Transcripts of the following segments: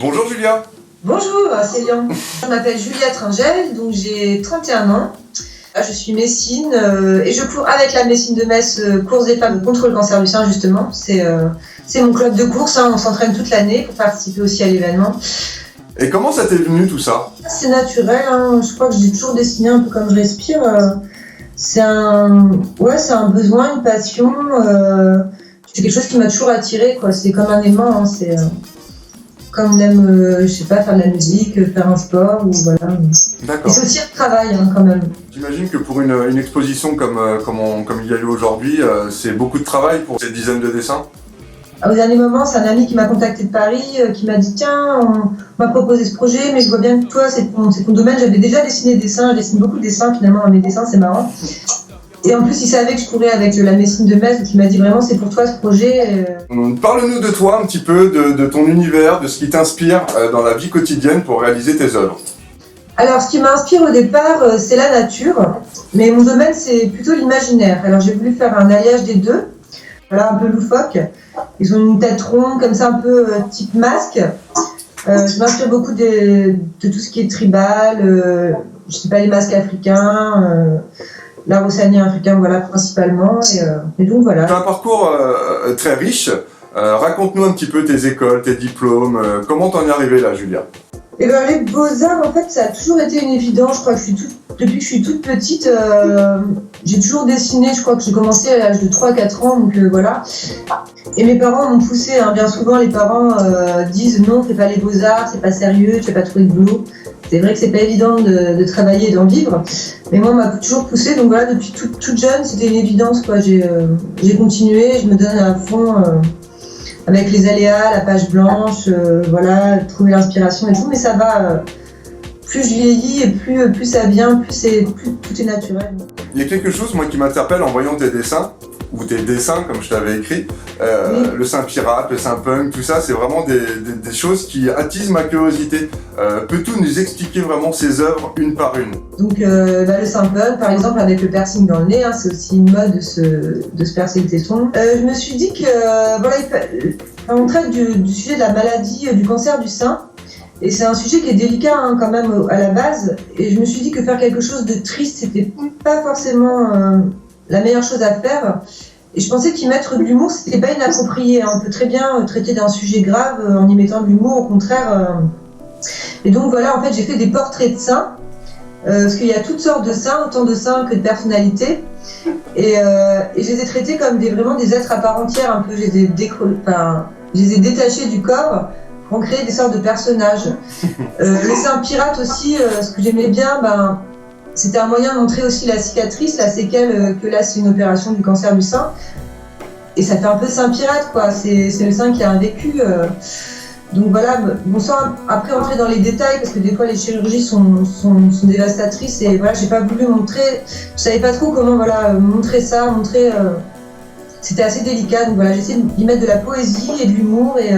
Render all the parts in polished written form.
Bonjour Julia. Bonjour, c'est Lian. Je m'appelle Julia Tringel, donc j'ai 31 ans. Je suis médecine et je cours avec la médecine de Metz, course des femmes contre le cancer du sein justement. C'est mon club de course, on s'entraîne toute l'année pour participer aussi à l'événement. Et comment ça t'est venu tout ça? C'est naturel, je crois que j'ai toujours dessiné un peu comme je respire. C'est un besoin, une passion. C'est quelque chose qui m'a toujours attirée, quoi. C'est comme un aimant, c'est comme on aime, faire de la musique, faire un sport, ou voilà. D'accord. Et c'est aussi un travail, quand même. J'imagine que pour une exposition comme il y a eu aujourd'hui, c'est beaucoup de travail pour ces dizaines de dessins. Au dernier moment, c'est un ami qui m'a contacté de Paris, qui m'a dit tiens, on m'a proposé ce projet, mais je vois bien que toi, c'est ton domaine. J'avais déjà dessiné des dessins, je dessine beaucoup de dessins finalement dans mes dessins, c'est marrant. Et en plus, il savait que je courais avec la médecine de Metz, donc il m'a dit vraiment c'est pour toi ce projet. Parle-nous de toi un petit peu, de ton univers, de ce qui t'inspire dans la vie quotidienne pour réaliser tes œuvres. Alors, ce qui m'inspire au départ, c'est la nature, mais mon domaine, c'est plutôt l'imaginaire. Alors, j'ai voulu faire un alliage des deux, voilà, un peu loufoque. Ils ont une tête ronde, comme ça, un peu type masque. Je m'inspire beaucoup de tout ce qui est tribal, les masques africains, l'art océanien africain, voilà, principalement. Et donc, voilà. Tu as un parcours très riche. Raconte-nous un petit peu tes écoles, tes diplômes. Comment t'en es arrivée là, Julia? Et ben, les beaux-arts, en fait, ça a toujours été une évidence. Je crois que depuis que je suis toute petite, j'ai toujours dessiné. Je crois que j'ai commencé à l'âge de 3-4 ans, donc voilà. Et mes parents m'ont poussé, bien souvent les parents disent non, fais pas les beaux-arts, c'est pas sérieux, tu vas pas trouver de boulot. C'est vrai que c'est pas évident de travailler et d'en vivre, mais moi on m'a toujours poussé, donc voilà, depuis toute jeune, c'était une évidence, quoi. J'ai continué, je me donne à fond avec les aléas, la page blanche, voilà, trouver l'inspiration et tout, mais ça va, plus je vieillis et plus ça vient, plus tout est naturel. Il y a quelque chose, moi, qui m'interpelle en voyant tes dessins, ou tes dessins, comme je t'avais écrit, Oui. le sein pirate, le sein punk, tout ça, c'est vraiment des choses qui attisent ma curiosité. Peux-tu nous expliquer vraiment ces œuvres une par une? Donc le sein punk, par exemple, avec le piercing dans le nez, c'est aussi une mode de se percer le tesson. Je me suis dit que, on traite du sujet de la maladie, du cancer du sein, et c'est un sujet qui est délicat quand même à la base, et je me suis dit que faire quelque chose de triste, c'était pas forcément la meilleure chose à faire. Et je pensais qu'y mettre de l'humour, c'était pas inapproprié. On peut très bien traiter d'un sujet grave en y mettant de l'humour, au contraire. Et donc voilà, en fait, j'ai fait des portraits de seins, parce qu'il y a toutes sortes de seins, autant de seins que de personnalités. Et je les ai traités comme vraiment des êtres à part entière, un peu. Je les ai détachés du corps pour en créer des sortes de personnages. Les seins pirates aussi, ce que j'aimais bien, c'était un moyen de montrer aussi la cicatrice, la séquelle, que là c'est une opération du cancer du sein. Et ça fait un peu sein pirate, quoi. C'est le sein qui a un vécu. Donc voilà, bon, sans après entrer dans les détails, parce que des fois les chirurgies sont dévastatrices, et voilà, j'ai pas voulu montrer, je savais pas trop comment montrer ça, c'était assez délicat, donc voilà, j'ai essayé d'y mettre de la poésie et de l'humour, et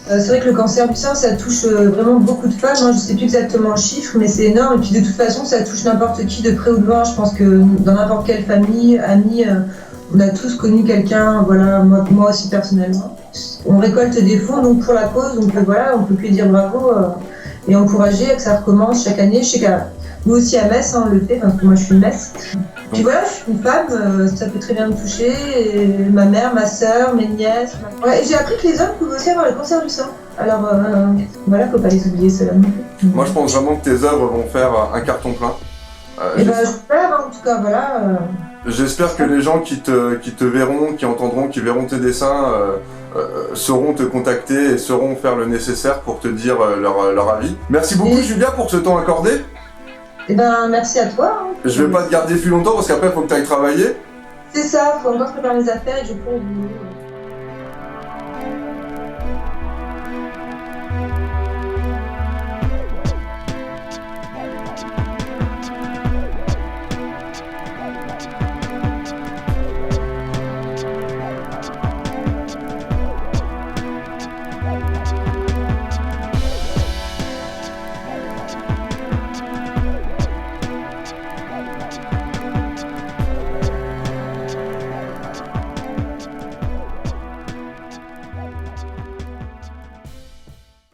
c'est vrai que le cancer du sein, ça touche vraiment beaucoup de femmes, je sais plus exactement le chiffre, mais c'est énorme, et puis de toute façon, ça touche n'importe qui de près ou de loin. Je pense que dans n'importe quelle famille, amis, on a tous connu quelqu'un, voilà, moi aussi personnellement. On récolte des fonds donc pour la cause, donc voilà, on peut que dire bravo et encourager que ça recommence chaque année. Je sais que nous aussi à Metz, on le fait, parce que moi je suis de Metz. Puis voilà, je suis une femme, ça peut très bien me toucher, et ma mère, ma sœur, mes nièces. Ouais, et j'ai appris que les hommes pouvaient aussi avoir le cancer du sein. Alors voilà, faut pas les oublier ceux-là non plus. Moi, je pense vraiment que tes œuvres vont faire un carton plein. J'espère, en tout cas, voilà. J'espère que les gens qui te verront, qui entendront, qui verront tes dessins sauront te contacter et sauront faire le nécessaire pour te dire leur avis. Merci beaucoup, Julia, pour ce temps accordé. Merci à toi. Je vais pas te garder plus longtemps parce qu'après il faut que tu ailles travailler. C'est ça, faut encore préparer mes affaires et je cours au boulot.